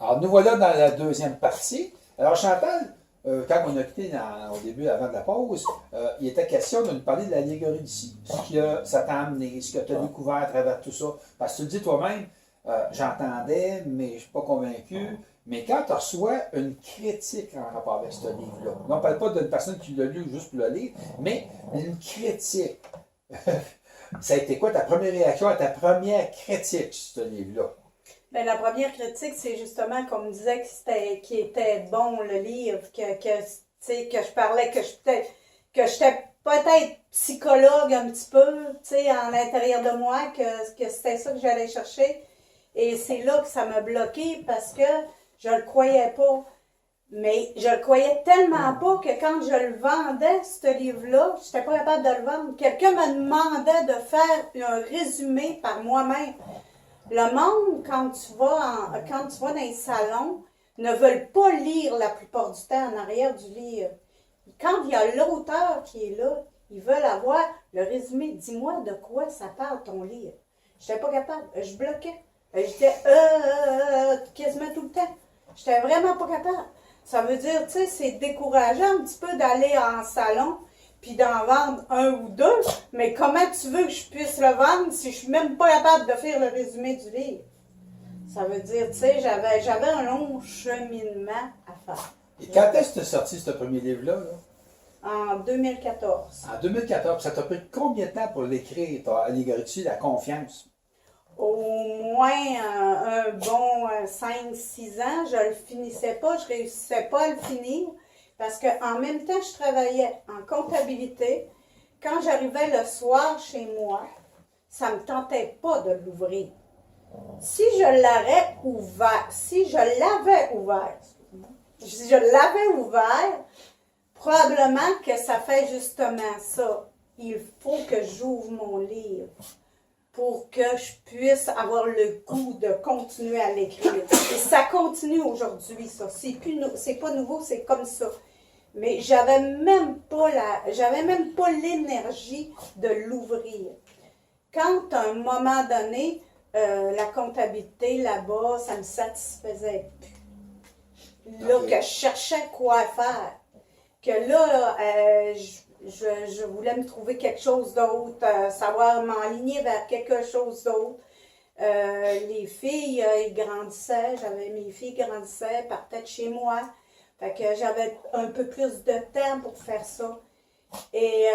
Alors, nous voilà dans la deuxième partie. Alors, Chantal, quand on a quitté au début, avant de la pause, il était question de nous parler de l'allégorie d'ici. Ce que ça t'a amené, ce que tu as découvert à travers tout ça. Parce que tu le dis toi-même, j'entendais, mais je ne suis pas convaincu. Mais quand tu reçois une critique en rapport avec ce livre-là, on ne parle pas d'une personne qui l'a lu juste pour le lire, mais une critique. Ça a été quoi ta première réaction à ta première critique sur ce livre-là? Ben, la première critique, c'est justement qu'on me disait qu'il était bon le livre, que je parlais, que j'étais peut-être psychologue un petit peu, en l'intérieur de moi, que c'était ça que j'allais chercher. Et c'est là que ça m'a bloqué parce que je le croyais pas. Mais je le croyais tellement pas que quand je le vendais, ce livre-là, je n'étais pas capable de le vendre. Quelqu'un me demandait de faire un résumé par moi-même. Le monde, quand tu vas dans les salons, ne veulent pas lire la plupart du temps en arrière du livre. Quand il y a l'auteur qui est là, ils veulent avoir le résumé. Dis-moi de quoi ça parle ton livre. Je n'étais pas capable. Je bloquais. J'étais quasiment tout le temps. J'étais vraiment pas capable. Ça veut dire, tu sais, c'est décourageant un petit peu d'aller en salon puis d'en vendre un ou deux, mais comment tu veux que je puisse le vendre si je suis même pas capable de faire le résumé du livre? Ça veut dire, tu sais, j'avais un long cheminement à faire. Et quand est-ce que tu as sorti ce premier livre-là? Là? En 2014. En 2014. Ça t'a pris combien de temps pour l'écrire, ta allégorie dessus, la confiance? Au moins un bon 5-6 ans, je le finissais pas, je réussissais pas à le finir parce qu'en même temps, je travaillais en comptabilité. Quand j'arrivais le soir chez moi, ça me tentait pas de l'ouvrir. Si je l'avais ouvert, probablement que ça fait justement ça. Il faut que j'ouvre mon livre pour que je puisse avoir le goût de continuer à l'écrire. Et ça continue aujourd'hui, ça. C'est pas nouveau, c'est comme ça. Mais j'avais même pas l'énergie de l'ouvrir. Quand à un moment donné, la comptabilité là-bas, ça me satisfaisait plus. Là, que je cherchais quoi faire. Que là, je voulais me trouver quelque chose d'autre, savoir m'enligner vers quelque chose d'autre. Les filles, ils grandissaient, j'avais mes filles grandissaient, partaient de chez moi. Fait que j'avais un peu plus de temps pour faire ça. Et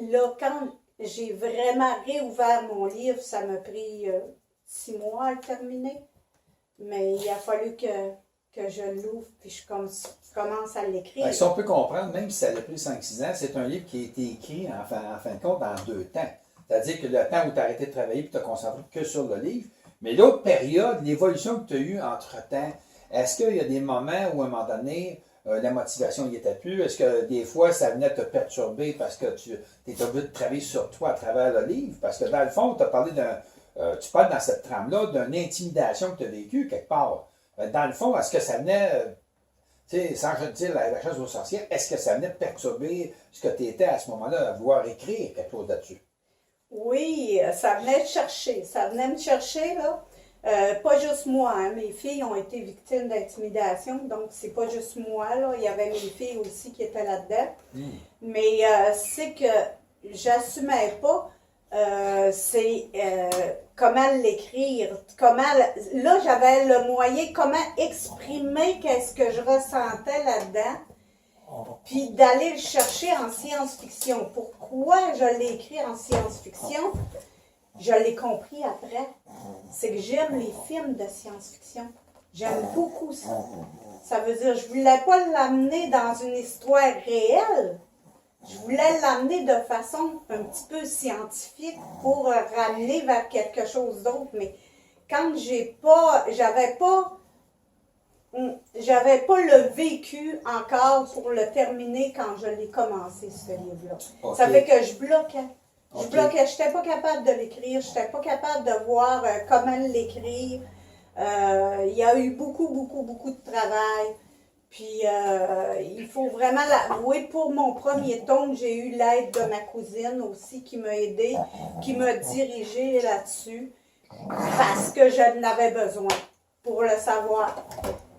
là, quand j'ai vraiment réouvert mon livre, ça m'a pris 6 mois à le terminer. Mais il a fallu que je l'ouvre puis je commence à l'écrire. Si on peut comprendre, même si ça a pris 5-6 ans, c'est un livre qui a été écrit en fin de compte en 2 temps. C'est-à-dire que le temps où tu as arrêté de travailler et tu t'as concentré que sur le livre. Mais l'autre période, l'évolution que tu as eue entre-temps, est-ce qu'il y a des moments où, à un moment donné, la motivation n'y était plus? Est-ce que des fois, ça venait te perturber parce que tu étais obligé de travailler sur toi à travers le livre? Parce que dans le fond, tu parles dans cette trame-là d'une intimidation que tu as vécue quelque part. Dans le fond, est-ce que ça venait, sans je te dire la chasse aux sorcières, est-ce que ça venait perturber ce que tu étais à ce moment-là, à vouloir écrire quelque chose là-dessus? Oui, ça venait me chercher. Ça venait me chercher, là. Pas juste moi, hein. Mes filles ont été victimes d'intimidation, donc c'est pas juste moi, là. Il y avait mes filles aussi qui étaient là-dedans. Mais c'est que j'assumais pas comment l'écrire, là j'avais le moyen, comment exprimer qu'est-ce que je ressentais là-dedans, puis d'aller le chercher en science-fiction. Pourquoi je l'ai écrit en science-fiction? Je l'ai compris après. C'est que j'aime les films de science-fiction. J'aime beaucoup ça. Ça veut dire, je voulais pas l'amener dans une histoire réelle. Je voulais l'amener de façon un petit peu scientifique pour ramener vers quelque chose d'autre. Mais quand j'avais pas le vécu encore pour le terminer quand je l'ai commencé, ce livre-là. Okay. Ça fait que je bloquais. Je bloquais. Je n'étais pas capable de l'écrire. Je n'étais pas capable de voir comment l'écrire. Il y a eu beaucoup de travail. Puis, il faut vraiment l'avouer, pour mon premier tome, j'ai eu l'aide de ma cousine aussi qui m'a aidée, qui m'a dirigée là-dessus, parce que je n'avais besoin. pour le savoir.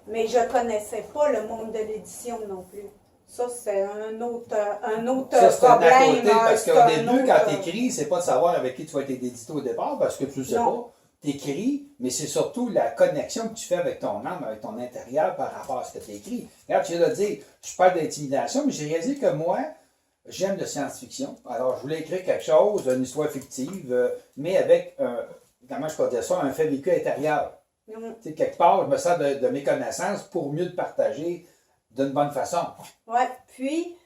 Mais je ne connaissais pas le monde de l'édition non plus. Ça, c'est un autre Ça, c'est un à problème. côté, parce c'est qu'au un début, autre- quand tu écris, c'est pas de savoir avec qui tu vas être édité au départ, parce que tu ne sais Non. pas. Tu écris, mais c'est surtout la connexion que tu fais avec ton âme, avec ton intérieur par rapport à ce que tu écris. Regarde, tu viens de dire, je parle d'intimidation, mais j'ai réalisé que moi, j'aime la science-fiction. Alors, je voulais écrire quelque chose, une histoire fictive, mais avec, comment je peux dire ça, un fait vécu intérieur. Tu sais, quelque part, je me sers de mes connaissances pour mieux le partager d'une bonne façon. Oui, puis,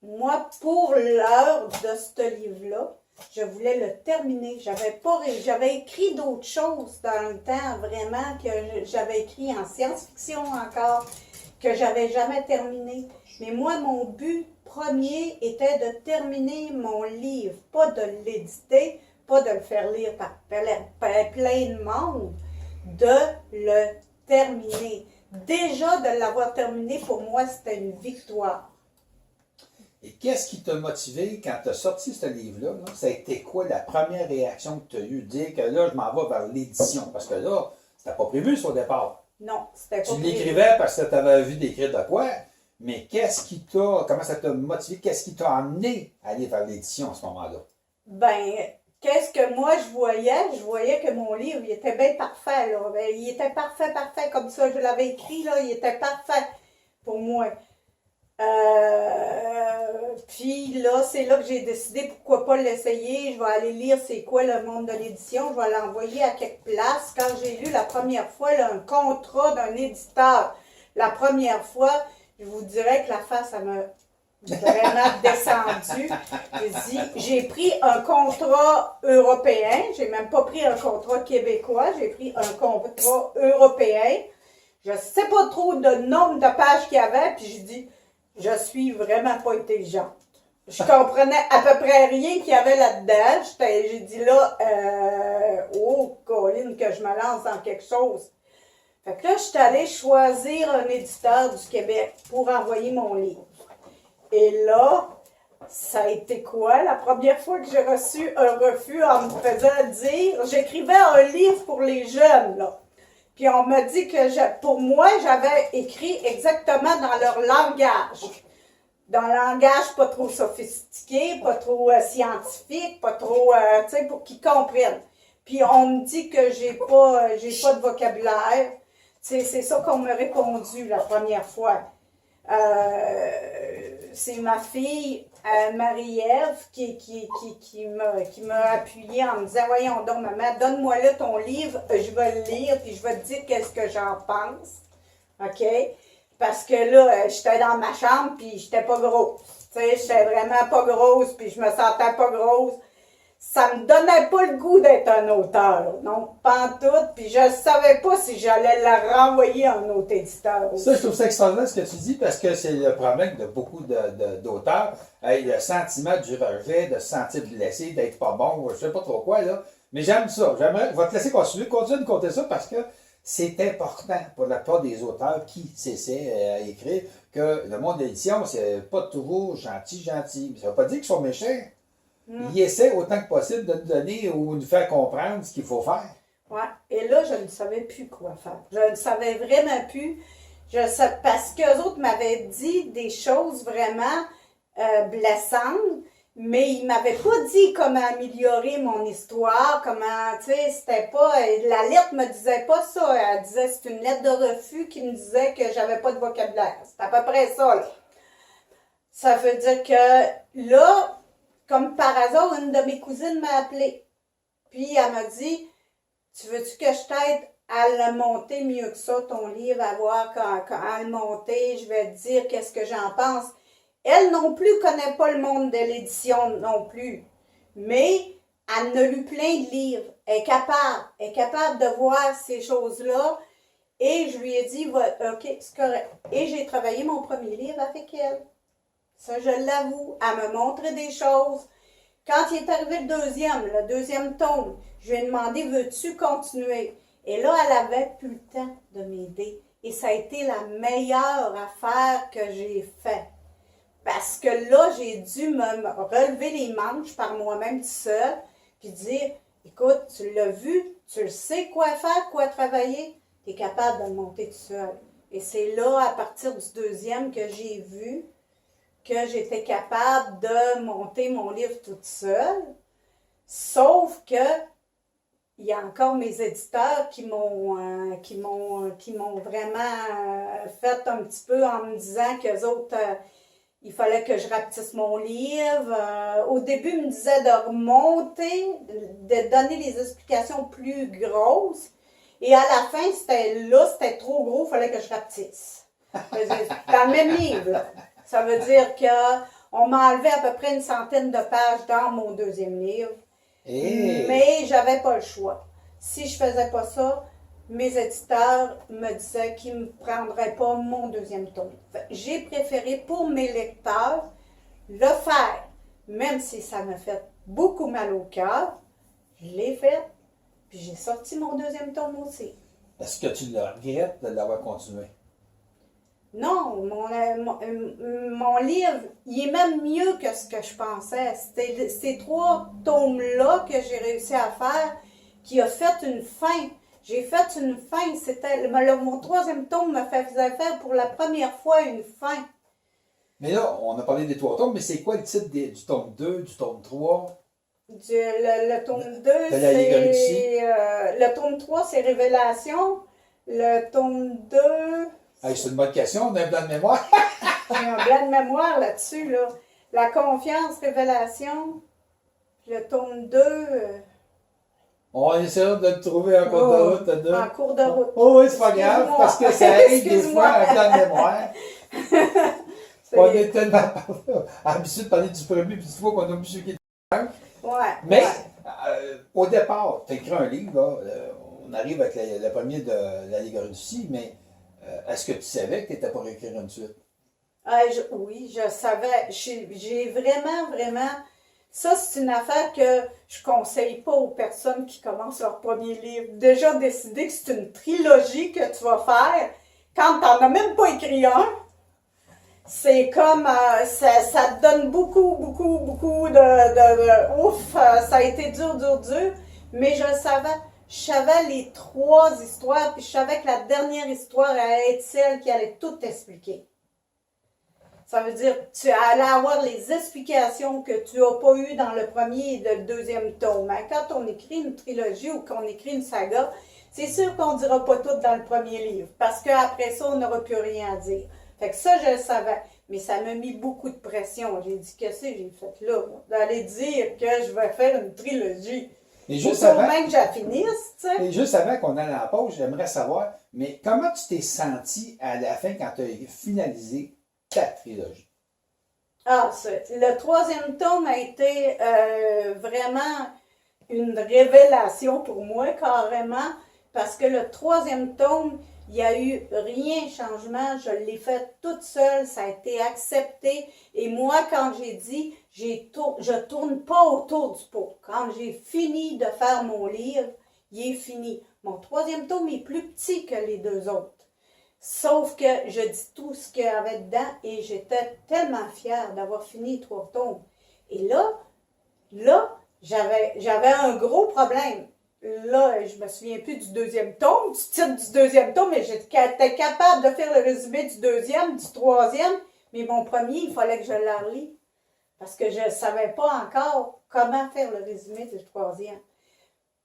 moi, pour l'heure de ce livre-là, je voulais le terminer. J'avais écrit d'autres choses dans le temps, vraiment, que j'avais écrit en science-fiction encore, que j'avais jamais terminé. Mais moi, mon but premier était de terminer mon livre, pas de l'éditer, pas de le faire lire par plein de monde, de le terminer. Déjà, de l'avoir terminé, pour moi, c'était une victoire. Et qu'est-ce qui t'a motivé quand tu as sorti ce livre-là? Là? Ça a été quoi la première réaction que tu as eue? Dire que là, je m'en vais vers l'édition. Parce que là, c'était pas prévu ça au départ. Non, c'était pas Tu prévu. l'écrivais parce que tu avais vu d'écrire de quoi, mais comment ça t'a motivé? Qu'est-ce qui t'a amené à aller vers l'édition à ce moment-là? Ben, qu'est-ce que moi je voyais? Je voyais que mon livre, il était bien parfait, là. Ben, il était parfait, comme ça. Je l'avais écrit, là, il était parfait pour moi. Puis là, c'est là que j'ai décidé pourquoi pas l'essayer. Je vais aller lire c'est quoi le monde de l'édition. Je vais l'envoyer à quelques places. Quand j'ai lu la première fois là, un contrat d'un éditeur, la première fois, je vous dirais que la face, ça m'a vraiment descendu. J'ai pris un contrat européen. J'ai même pas pris un contrat québécois. J'ai pris un contrat européen. Je sais pas trop le nombre de pages qu'il y avait. Puis j'ai dit, je suis vraiment pas intelligente. Je comprenais à peu près rien qu'il y avait là-dedans. J'ai dit là, oh, Colline, que je me lance dans quelque chose. Fait que là, je suis allée choisir un éditeur du Québec pour envoyer mon livre. Et là, ça a été quoi? La première fois que j'ai reçu un refus en me faisant dire, j'écrivais un livre pour les jeunes, là. Puis on m'a dit que pour moi, j'avais écrit exactement dans leur langage. Dans un langage pas trop sophistiqué, pas trop scientifique, pas trop, tu sais, pour qu'ils comprennent. Puis on me dit que j'ai pas de vocabulaire. C'est ça qu'on m'a répondu la première fois. C'est ma fille, Marie-Ève, qui m'a appuyé en me disant, voyons donc, maman, donne-moi là ton livre, je vais le lire, puis je vais te dire qu'est-ce que j'en pense. OK? Parce que là, j'étais dans ma chambre, puis j'étais pas grosse. Tu sais, j'étais vraiment pas grosse, puis je me sentais pas grosse. Ça me donnait pas le goût d'être un auteur. Non, pas en tout. Puis je savais pas si j'allais la renvoyer à un autre éditeur aussi. Ça, je trouve ça extraordinaire ce que tu dis, parce que c'est le problème de beaucoup d'auteurs. Le sentiment du rejet, de se sentir blessé, d'être pas bon, je sais pas trop quoi, là. Mais j'aime ça. Je vais te laisser continuer. Continue de compter ça parce que c'est important pour la plupart des auteurs qui s'essaient à écrire que le monde de l'édition, c'est pas toujours gentil. Mais ça veut pas dire qu'ils sont méchants. Ils essaient autant que possible de nous donner ou nous faire comprendre ce qu'il faut faire. Ouais. Et là, je ne savais plus quoi faire. Je ne savais vraiment plus. Parce qu'eux autres m'avaient dit des choses vraiment blessantes, mais ils m'avaient pas dit comment améliorer mon histoire, comment, tu sais, c'était pas... La lettre me disait pas ça. Elle disait, c'est une lettre de refus qui me disait que j'avais pas de vocabulaire. C'est à peu près ça, là. Ça veut dire que là, comme par hasard, une de mes cousines m'a appelée. Puis elle m'a dit, tu veux-tu que je t'aide à le monter mieux que ça, ton livre, à voir quand le monter, je vais te dire qu'est-ce que j'en pense. Elle non plus connaît pas le monde de l'édition non plus. Mais elle en a lu plein de livres. Elle est capable de voir ces choses-là. Et je lui ai dit, OK, c'est correct. Et j'ai travaillé mon premier livre avec elle. Ça, je l'avoue. Elle me montrait des choses. Quand il est arrivé le deuxième tome, je lui ai demandé, veux-tu continuer? Et là, elle avait plus le temps de m'aider. Et ça a été la meilleure affaire que j'ai faite. Parce que là, j'ai dû me relever les manches par moi-même tout seul, puis dire, écoute, tu l'as vu, tu le sais quoi faire, quoi travailler, tu es capable de le monter tout seul. Et c'est là, à partir du deuxième, que j'ai vu que j'étais capable de monter mon livre toute seule. Sauf que il y a encore mes éditeurs qui m'ont vraiment fait un petit peu en me disant qu'eux autres, il fallait que je rapetisse mon livre. Au début, ils me disaient de remonter, de donner des explications plus grosses. Et à la fin, c'était trop gros, il fallait que je rapetisse. Dans le même livre, là. Ça veut dire qu'on m'a enlevé à peu près une centaine de pages dans mon deuxième livre. Et... Mais j'avais pas le choix. Si je faisais pas ça, mes éditeurs me disaient qu'ils ne me prendraient pas mon deuxième tome. J'ai préféré pour mes lecteurs le faire, même si ça m'a fait beaucoup mal au cœur. Je l'ai fait, puis j'ai sorti mon deuxième tome aussi. Est-ce que tu le regrettes de l'avoir continué? Non, mon livre, il est même mieux que ce que je pensais. C'était ces 3 tomes-là que j'ai réussi à faire qui a fait une fin. J'ai fait une fin. Mon 3e tome me faisait faire pour la première fois une fin. Mais là, on a parlé des 3 tomes, mais c'est quoi le titre du tome 2, du tome 3? Le tome 2, de la Ligue Russie. le tome 3, c'est Révélation. Le tome 2... Hey, c'est une bonne question, on a un blanc de mémoire. J'ai un blanc de mémoire là-dessus, là. La confiance, révélation. Le tome 2. On essaiera de le trouver en cours de route. En cours de route. Oh oui, c'est pas grave, parce que ça arrive des fois un blanc de mémoire. On est tellement habitué de parler du premier, puis tu vois qu'on a oublié qui est le Ouais. Mais, ouais. Au départ, tu as écrit un livre, là, on arrive avec le premier de la Ligue Russie, mais est-ce que tu savais que tu n'étais pas écrire une suite? Oui, je savais. J'ai vraiment... Ça, c'est une affaire que je conseille pas aux personnes qui commencent leur premier livre. Déjà décider que c'est une trilogie que tu vas faire quand tu n'en as même pas écrit un. C'est comme... ça te donne beaucoup de ouf, ça a été dur. Mais je savais les 3 histoires, puis je savais que la dernière histoire allait être celle qui allait tout expliquer. Ça veut dire que tu allais avoir les explications que tu n'as pas eues dans le premier et le deuxième tome. Hein? Quand on écrit une trilogie ou qu'on écrit une saga, c'est sûr qu'on ne dira pas tout dans le premier livre, parce qu'après ça, on n'aura plus rien à dire. Fait que ça, je le savais. Mais ça m'a mis beaucoup de pression. J'ai dit, qu'est-ce que j'ai fait là? D'aller dire que je vais faire une trilogie. Et juste avant que je finisse, tu sais. Et juste avant qu'on aille en pause, j'aimerais savoir, mais comment tu t'es senti à la fin quand tu as finalisé ta trilogie? Le 3e tome a été vraiment une révélation pour moi, carrément, parce que le 3e tome, il n'y a eu rien changement, je l'ai fait toute seule, ça a été accepté. Et moi, quand j'ai dit, je tourne pas autour du pot. Quand j'ai fini de faire mon livre, il est fini. Mon 3e tome est plus petit que les 2 autres. Sauf que je dis tout ce qu'il y avait dedans et j'étais tellement fière d'avoir fini 3 tomes. Et là, j'avais un gros problème. Là, je me souviens plus du 2e tome, du titre du 2e tome, mais j'étais capable de faire le résumé du 2e, du 3e, mais mon premier, il fallait que je le relis. Parce que je ne savais pas encore comment faire le résumé du 3e.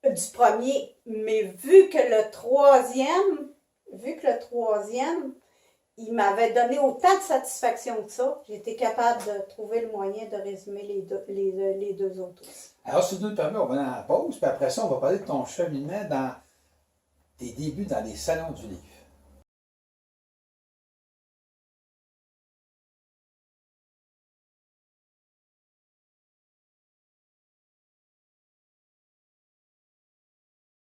Du premier. Mais vu que le 3e, il m'avait donné autant de satisfaction que ça, j'étais capable de trouver le moyen de résumer les 2 autres aussi. Alors, si tu nous le permets, on va aller en pause, puis après ça, on va parler de ton cheminement dans tes débuts dans les salons du livre.